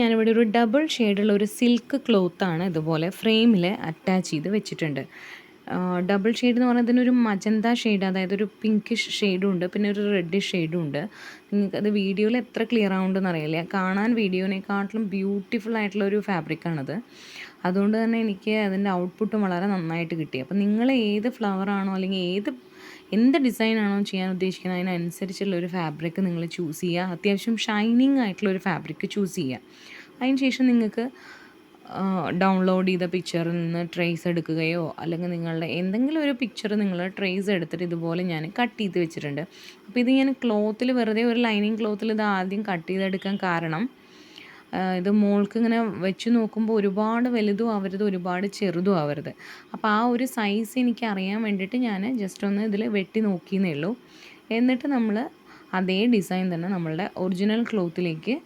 ഞാനിവിടെ ഒരു ഡബിൾ ഷെയ്ഡുള്ള ഒരു സിൽക്ക് ക്ലോത്താണ് ഇതുപോലെ ഫ്രെയിമിൽ അറ്റാച്ച് ചെയ്ത് വെച്ചിട്ടുണ്ട്. ഡബിൾ ഷെയ്ഡ് എന്ന് പറഞ്ഞാൽ ഇതിനൊരു മജന്ത ഷെയ്ഡ്, അതായത് ഒരു പിങ്കിഷ് ഷെയ്ഡും ഉണ്ട്, പിന്നെ ഒരു റെഡിഷ് ഷെയ്ഡും ഉണ്ട്. നിങ്ങൾക്കത് വീഡിയോയിൽ എത്ര ക്ലിയർ ആവുന്നുണ്ടെന്ന് അറിയില്ല. കാണാൻ വീഡിയോനെക്കാട്ടിലും ബ്യൂട്ടിഫുൾ ആയിട്ടുള്ള ഒരു ഫാബ്രിക്കാണത്. അതുകൊണ്ട് തന്നെ എനിക്ക് അതിൻ്റെ ഔട്ട്പുട്ടും വളരെ നന്നായിട്ട് കിട്ടി. അപ്പോൾ നിങ്ങൾ ഏത് ഫ്ലവറാണോ അല്ലെങ്കിൽ എന്ത് ഡിസൈനാണോ ചെയ്യാൻ ഉദ്ദേശിക്കുന്നത് അതിനനുസരിച്ചുള്ള ഒരു ഫാബ്രിക് നിങ്ങൾ ചൂസ് ചെയ്യുക. അത്യാവശ്യം ഷൈനിങ് ആയിട്ടുള്ള ഒരു ഫാബ്രിക് ചൂസ് ചെയ്യുക. അതിന് ശേഷം നിങ്ങൾക്ക് ഡൗൺലോഡ് ചെയ്ത പിക്ചറിൽ നിന്ന് ട്രേസ് എടുക്കുകയോ അല്ലെങ്കിൽ നിങ്ങളുടെ എന്തെങ്കിലും ഒരു പിക്ചർ നിങ്ങൾ ട്രേസ് എടുത്തിട്ട് ഇതുപോലെ ഞാൻ കട്ട് ചെയ്ത് വെച്ചിട്ടുണ്ട്. അപ്പോൾ ഇത് ഞാൻ ക്ലോത്തിൽ വെറുതെ ഒരു ലൈനിങ് ക്ലോത്തിൽ ഇത് ആദ്യം കട്ട് ചെയ്തെടുക്കാൻ കാരണം ഇത് മോൾക്ക് ഇങ്ങനെ വെച്ച് നോക്കുമ്പോൾ ഒരുപാട് വലുതും ആവരുത്, ഒരുപാട് ചെറുതും ആവരുത്. അപ്പോൾ ആ ഒരു സൈസ് എനിക്ക് അറിയാൻ വേണ്ടിയിട്ട് ഞാൻ ജസ്റ്റ് ഒന്ന് ഇതിൽ വെട്ടി നോക്കിയെന്നേ ഉള്ളൂ. എന്നിട്ട് നമ്മൾ അതേ ഡിസൈൻ തന്നെ നമ്മളുടെ ഒറിജിനൽ ക്ലോത്തിലേക്ക്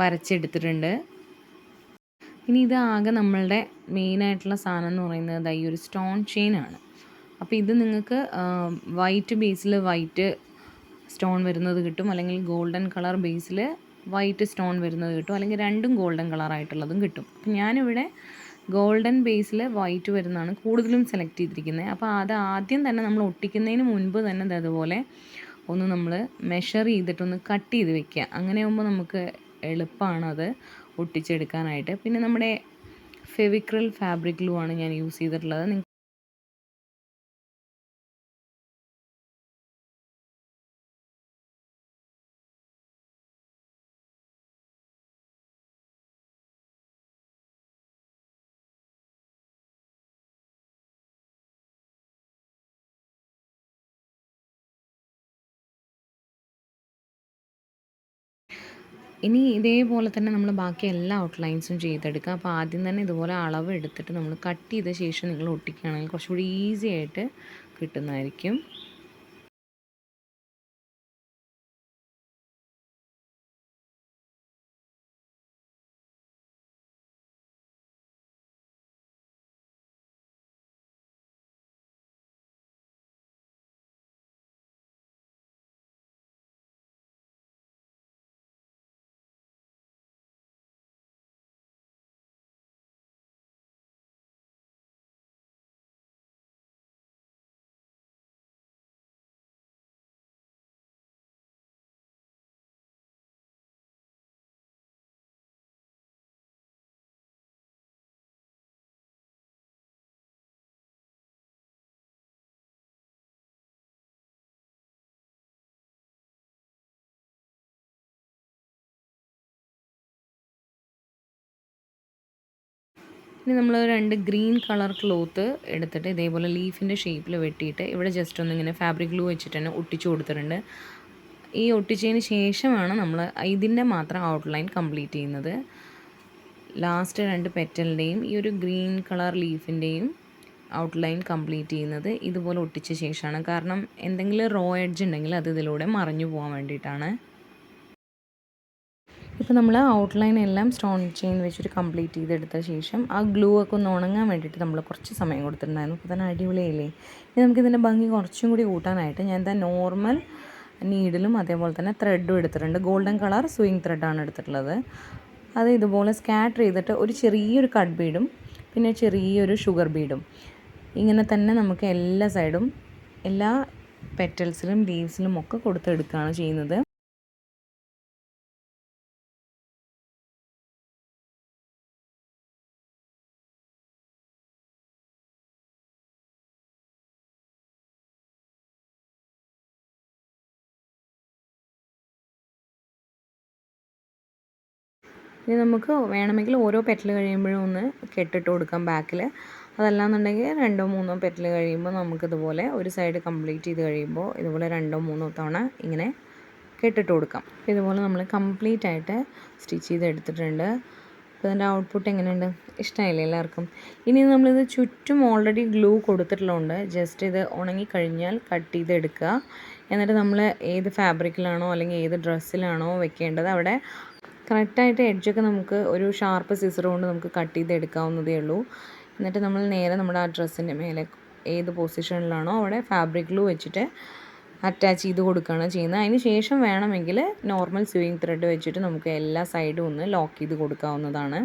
വരച്ചെടുത്തിട്ടുണ്ട്. ഇനി ഇത് ആകെ നമ്മളുടെ മെയിനായിട്ടുള്ള സാധനം എന്ന് പറയുന്നത് ഈ ഒരു സ്റ്റോൺ ചെയിനാണ്. അപ്പോൾ ഇത് നിങ്ങൾക്ക് വൈറ്റ് ബേസിൽ വൈറ്റ് സ്റ്റോൺ വരുന്നത് കിട്ടും, അല്ലെങ്കിൽ ഗോൾഡൻ കളർ ബേസിൽ വൈറ്റ് സ്റ്റോൺ വരുന്നത് കിട്ടും, അല്ലെങ്കിൽ രണ്ടും ഗോൾഡൻ കളറായിട്ടുള്ളതും കിട്ടും. അപ്പം ഞാനിവിടെ ഗോൾഡൻ ബേസിൽ വൈറ്റ് വരുന്നതാണ് കൂടുതലും സെലക്ട് ചെയ്തിരിക്കുന്നത്. അപ്പോൾ അത് ആദ്യം തന്നെ നമ്മൾ ഒട്ടിക്കുന്നതിന് മുൻപ് തന്നെ അതുപോലെ ഒന്ന് നമ്മൾ മെഷർ ചെയ്തിട്ടൊന്ന് കട്ട് ചെയ്ത് വെക്കുക. അങ്ങനെ ആകുമ്പോൾ നമുക്ക് എളുപ്പമാണ് അത് ഒട്ടിച്ചെടുക്കാനായിട്ട്. പിന്നെ നമ്മുടെ ഫെവിക്രിൽ ഫാബ്രിക് ഗ്ലൂ ആണ് ഞാൻ യൂസ് ചെയ്തിട്ടുള്ളത്. ഇനി ഇതേപോലെ തന്നെ നമ്മൾ ബാക്കി എല്ലാ ഔട്ട്ലൈൻസും ചെയ്തെടുക്കുക. അപ്പോൾ ആദ്യം തന്നെ ഇതുപോലെ അളവ് എടുത്തിട്ട് നമ്മൾ കട്ട് ചെയ്ത ശേഷം നിങ്ങൾ ഒട്ടിക്കുകയാണെങ്കിൽ കുറച്ചുകൂടി ഈസി ആയിട്ട് കിട്ടുന്നതായിരിക്കും. ഇനി നമ്മൾ 2 ഗ്രീൻ കളർ ക്ലോത്ത് എടുത്തിട്ട് ഇതേപോലെ ലീഫിൻ്റെ ഷേപ്പിൽ വെട്ടിയിട്ട് ഇവിടെ ജസ്റ്റ് ഒന്നിങ്ങനെ ഫാബ്രിക് ഗ്ലൂ വെച്ചിട്ട് തന്നെ ഒട്ടിച്ചു കൊടുത്തിട്ടുണ്ട്. ഈ ഒട്ടിച്ചതിന് ശേഷമാണ് നമ്മൾ ഇതിൻ്റെ മാത്രം ഔട്ട്ലൈൻ കംപ്ലീറ്റ് ചെയ്യുന്നത്. ലാസ്റ്റ് 2 പെറ്റലിൻ്റെയും ഈ ഒരു ഗ്രീൻ കളർ ലീഫിൻ്റെയും ഔട്ട്ലൈൻ കംപ്ലീറ്റ് ചെയ്യുന്നത് ഇതുപോലെ ഒട്ടിച്ച ശേഷമാണ്. കാരണം എന്തെങ്കിലും റോ എഡ്ജ് ഉണ്ടെങ്കിൽ അത് ഇതിലൂടെ മറഞ്ഞു പോകാൻ വേണ്ടിയിട്ടാണ്. ഇപ്പോൾ നമ്മൾ ഔട്ട്ലൈൻ എല്ലാം സ്റ്റോൺ ചെയിൻ വെച്ചിട്ട് കംപ്ലീറ്റ് ചെയ്തെടുത്ത ശേഷം ആ ഗ്ലൂ ഒക്കെ ഒന്ന് ഉണങ്ങാൻ വേണ്ടിയിട്ട് നമ്മൾ കുറച്ച് സമയം കൊടുത്തിട്ടുണ്ടായിരുന്നു. അപ്പോൾ തന്നെ അടിപൊളിയായില്ലേ. ഇനി നമുക്കിതിൻ്റെ ഭംഗി കുറച്ചും കൂടി കൂട്ടാനായിട്ട് ഞാൻ നോർമൽ നീഡിലും അതേപോലെ തന്നെ ത്രെഡും എടുത്തിട്ടുണ്ട്. ഗോൾഡൻ കളർ സ്വിങ് ത്രെഡാണ് എടുത്തിട്ടുള്ളത്. അത് ഇതുപോലെ സ്കാറ്റർ ചെയ്തിട്ട് ഒരു ചെറിയൊരു കട്ട് ബീഡും പിന്നെ ചെറിയൊരു ഷുഗർ ബീഡും ഇങ്ങനെ തന്നെ നമുക്ക് എല്ലാ സൈഡും എല്ലാ പെറ്റൽസിലും ലീവ്സിലും ഒക്കെ കൊടുത്തെടുക്കുകയാണ് ചെയ്യുന്നത്. ഇനി നമുക്ക് വേണമെങ്കിൽ ഓരോ പെറ്റൽ കഴിയുമ്പോഴും ഒന്ന് കെട്ടിട്ട് കൊടുക്കാം ബാക്കിൽ. അതല്ലാന്നുണ്ടെങ്കിൽ 2-3 പെറ്റൽ കഴിയുമ്പോൾ നമുക്കിതുപോലെ ഒരു സൈഡ് കംപ്ലീറ്റ് ചെയ്ത് കഴിയുമ്പോൾ ഇതുപോലെ 2-3 തവണ ഇങ്ങനെ കെട്ടിട്ട് കൊടുക്കാം. ഇതുപോലെ നമ്മൾ കംപ്ലീറ്റ് ആയിട്ട് സ്റ്റിച്ച് ചെയ്ത് എടുത്തിട്ടുണ്ട്. അപ്പോൾ ഇതിൻ്റെ ഔട്ട്പുട്ട് എങ്ങനെയുണ്ട്? ഇഷ്ടമായില്ലേ എല്ലാവർക്കും? ഇനി നമ്മളിത് ചുറ്റും ഓൾറെഡി ഗ്ലൂ കൊടുത്തിട്ടുള്ളതുകൊണ്ട് ജസ്റ്റ് ഇത് ഉണങ്ങിക്കഴിഞ്ഞാൽ കട്ട് ചെയ്തെടുക്കുക. എന്നിട്ട് നമ്മൾ ഏത് ഫാബ്രിക്കിലാണോ അല്ലെങ്കിൽ ഏത് ഡ്രസ്സിലാണോ വെക്കേണ്ടത് അവിടെ കറക്റ്റായിട്ട് എഡ്ജൊക്കെ നമുക്ക് ഒരു ഷാർപ്പ് സിസർ കൊണ്ട് നമുക്ക് കട്ട് ചെയ്തെടുക്കാവുന്നതേ ഉള്ളൂ. എന്നിട്ട് നമ്മൾ നേരെ നമ്മുടെ ആ ഡ്രസ്സിൻ്റെ മേലെ ഏത് പൊസിഷനിലാണോ അവിടെ ഫാബ്രിക് ഗ്ലൂ വെച്ചിട്ട് അറ്റാച്ച് ചെയ്ത് കൊടുക്കുകയാണ് ചെയ്യുന്നത്. അതിന് ശേഷം വേണമെങ്കിൽ നോർമൽ സ്യൂയിങ് ത്രെഡ് വെച്ചിട്ട് നമുക്ക് എല്ലാ സൈഡും ഒന്ന് ലോക്ക് ചെയ്ത് കൊടുക്കാവുന്നതാണ്.